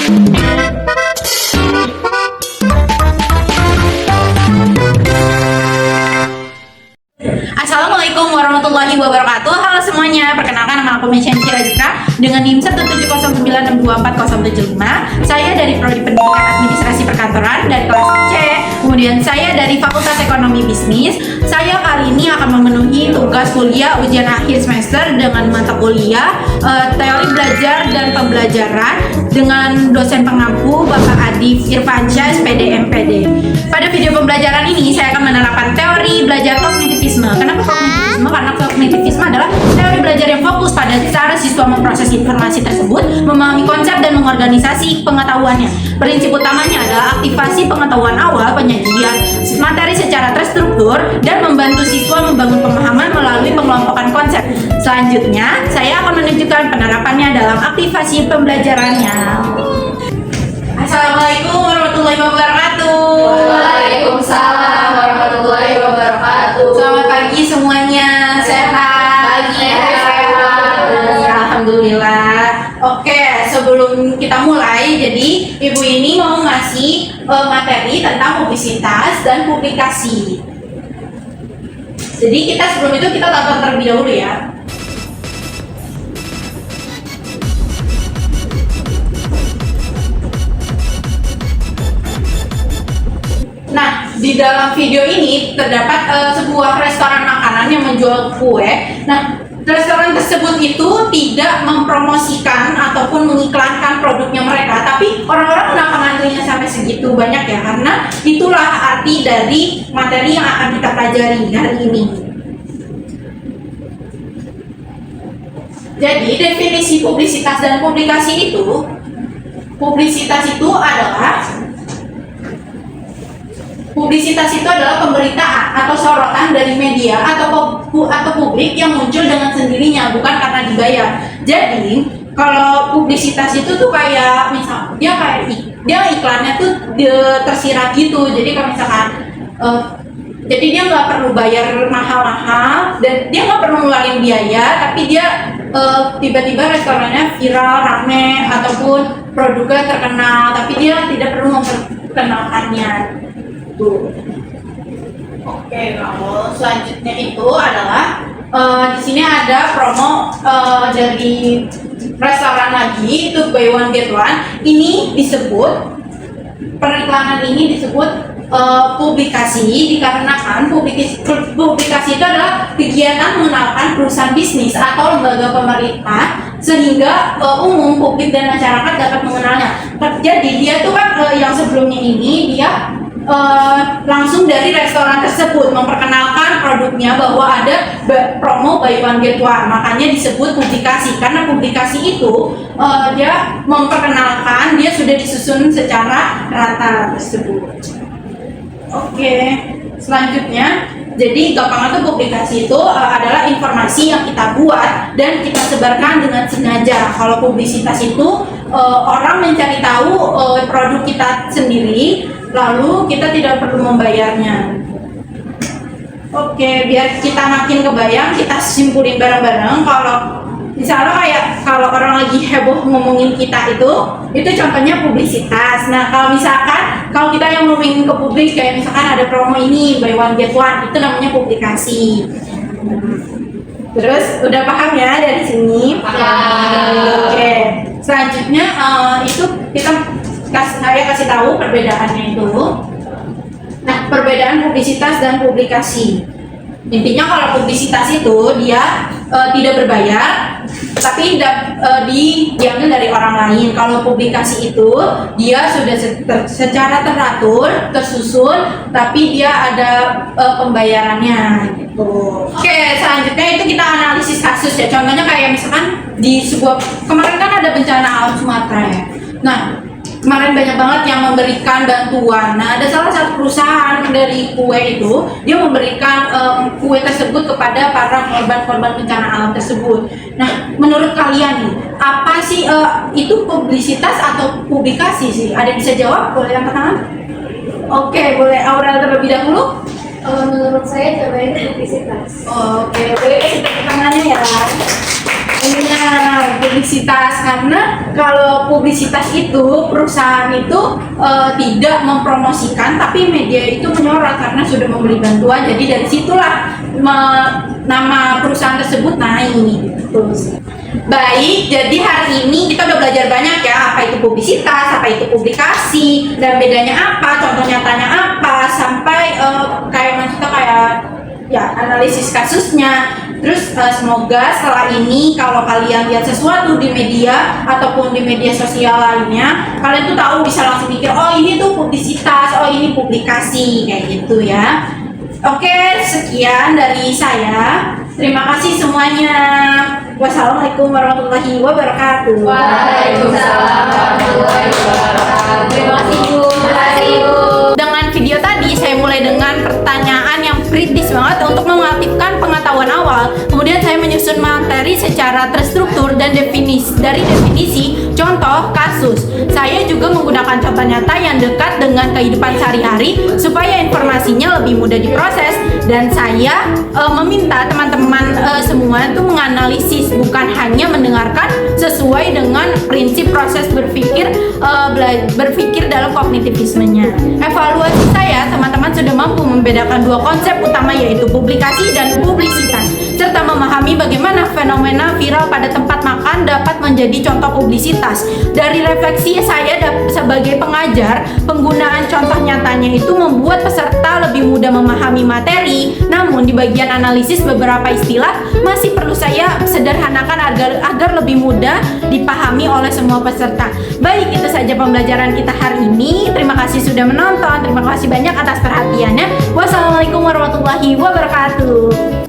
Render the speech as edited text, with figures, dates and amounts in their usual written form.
Assalamualaikum warahmatullahi wabarakatuh. Halo semuanya, perkenalkan nama aku Mesya Rajika dengan NIM 170924075. Saya dari Prodi Pendidikan Administrasi Perkantoran dari kelas C. Kemudian saya dari Fakultas Ekonomi Bisnis. Saya kali ini akan memenuhi tugas kuliah ujian akhir semester dengan mata kuliah teori belajar dan pembelajaran dengan dosen pengampu Bapak Adif Irfansyah SPD MPD. Pada video pembelajaran ini saya akan menerapkan teori belajar kognitivisme. Kenapa kognitivisme? Karena kognitivisme adalah teori belajar yang fokus pada cara siswa memproses informasi tersebut, memahami konsep dan mengorganisasi pengetahuannya. Prinsip utamanya adalah aktivasi pengetahuan awal, penyajian materi secara terstruktur, dan membantu siswa membangun pemahaman melalui pengelompokan konsep. Selanjutnya, saya akan menunjukkan penerapannya dalam aktivasi pembelajarannya. Assalamualaikum warahmatullahi wabarakatuh. Waalaikumsalam warahmatullahi wabarakatuh. Selamat pagi semuanya, sehat? Pagi, sehat. Alhamdulillah. Oke, sebelum kita mulai, jadi ibu ini mau ngasih materi tentang publisitas dan publikasi. Jadi kita sebelum itu kita tonton terlebih dahulu ya. Nah, di dalam video ini terdapat sebuah restoran makanan yang menjual kue. Nah, restoran tersebut itu tidak mempromosikan ataupun mengiklankan produknya mereka, tapi orang-orang kenapa ngantrinya sampai segitu banyak ya? Karena itulah arti dari materi yang akan kita pelajari hari ini. Jadi, definisi publisitas dan publikasi itu, publisitas itu adalah pemberitaan atau sorotan dari media atau publik yang muncul dengan sendirinya, bukan karena dibayar. Jadi kalau publisitas itu tuh kayak misal dia iklannya tuh tersirat gitu. Jadi kalau misalkan jadi dia nggak perlu bayar mahal-mahal dan dia nggak perlu ngeluarin biaya, tapi dia tiba-tiba restorannya viral, rame, ataupun produknya terkenal, tapi dia tidak perlu memperkenalkannya. Oke, lalu selanjutnya itu adalah di sini ada promo dari restoran lagi, itu buy one get one. Ini disebut periklanan ini disebut publikasi, dikarenakan publikasi itu adalah kegiatan mengenalkan perusahaan bisnis atau lembaga pemerintah sehingga umum, publik dan masyarakat dapat mengenalnya. Jadi dia tuh kan yang sebelumnya ini dia langsung dari restoran tersebut memperkenalkan produknya bahwa ada promo buy one get one, makanya disebut publikasi. Karena publikasi itu dia memperkenalkan, dia sudah disusun secara rata tersebut. Oke, selanjutnya, jadi gampang itu publikasi itu adalah informasi yang kita buat dan kita sebarkan dengan sengaja. Kalau publisitas itu orang mencari tahu produk kita sendiri, lalu kita tidak perlu membayarnya. Oke, biar kita makin kebayang, kita simpulin bareng-bareng. Kalau misalnya kayak kalau orang lagi heboh ngomongin kita itu contohnya publisitas. Nah, kalau kita yang ngomongin ke publik kayak misalkan ada promo ini buy one get one, itu namanya publikasi. Terus udah paham ya dari sini? Paham. Oke. Selanjutnya itu saya kasih tahu perbedaannya itu. Nah, perbedaan publisitas dan publikasi. Intinya kalau publisitas itu dia tidak berbayar, tapi diambil dari orang lain. Kalau publikasi itu dia sudah secara teratur, tersusun, tapi dia ada pembayarannya gitu. Oke, selanjutnya itu kita analisis kasus ya. Contohnya kayak misalkan di kemarin kan ada bencana alam Sumatera ya. Nah, kemarin banyak banget yang memberikan bantuan. Nah, ada salah satu perusahaan dari kue itu, dia memberikan kue tersebut kepada para korban-korban bencana alam tersebut. Nah, menurut kalian nih, apa sih itu publisitas atau publikasi sih? Ada yang bisa jawab? Boleh angkat tangan? Oke, boleh Aurel terlebih dahulu? Menurut saya jawabannya publisitas. Oke, boleh kasih tepuk tangannya ya. Benar, publisitas. Karena kalau publisitas itu perusahaan itu tidak mempromosikan, tapi media itu menyorot karena sudah memberi bantuan. Jadi dari situlah nama perusahaan tersebut naik. Gitu. Baik, jadi hari ini kita udah belajar banyak ya, apa itu publisitas, apa itu publikasi, dan bedanya apa, contoh nyatanya apa, sampai kayak ya analisis kasusnya. Terus semoga setelah ini kalau kalian lihat sesuatu di media ataupun di media sosial lainnya, kalian tuh tahu, bisa langsung mikir, oh ini tuh publisitas, oh ini publikasi, kayak gitu ya. Oke, sekian dari saya. Terima kasih semuanya. Wassalamualaikum warahmatullahi wabarakatuh. Waalaikumsalam warahmatullahi wabarakatuh. Terima kasih Bu. Terima kasih Bu. Dengan video tadi saya mulai dengan pertanyaan yang kritis banget untuk mengaktifkan pengetahuan awal. Kemudian saya menyusun materi secara terstruktur dan definisi, contoh, kasus. Saya juga menggunakan contoh nyata yang dekat dengan kehidupan sehari-hari supaya informasinya lebih mudah diproses. Dan saya meminta teman-teman semua itu menganalisis, bukan hanya mendengarkan, sesuai dengan prinsip proses berpikir dalam kognitivismenya. Evaluasi saya, teman-teman sudah mampu membedakan dua konsep utama, yaitu publikasi dan publisitas, serta memahami bagaimana fenomena viral pada tempat makan dapat menjadi contoh publisitas. Dari refleksi saya sebagai pengajar, penggunaan contoh nyatanya itu membuat peserta lebih mudah memahami materi. Namun di bagian analisis beberapa istilah masih perlu saya sederhanakan agar lebih mudah dipahami oleh semua peserta. Baik, itu saja pembelajaran kita hari ini. Terima kasih sudah menonton. Terima kasih banyak atas perhatiannya. Wassalamualaikum warahmatullahi wabarakatuh.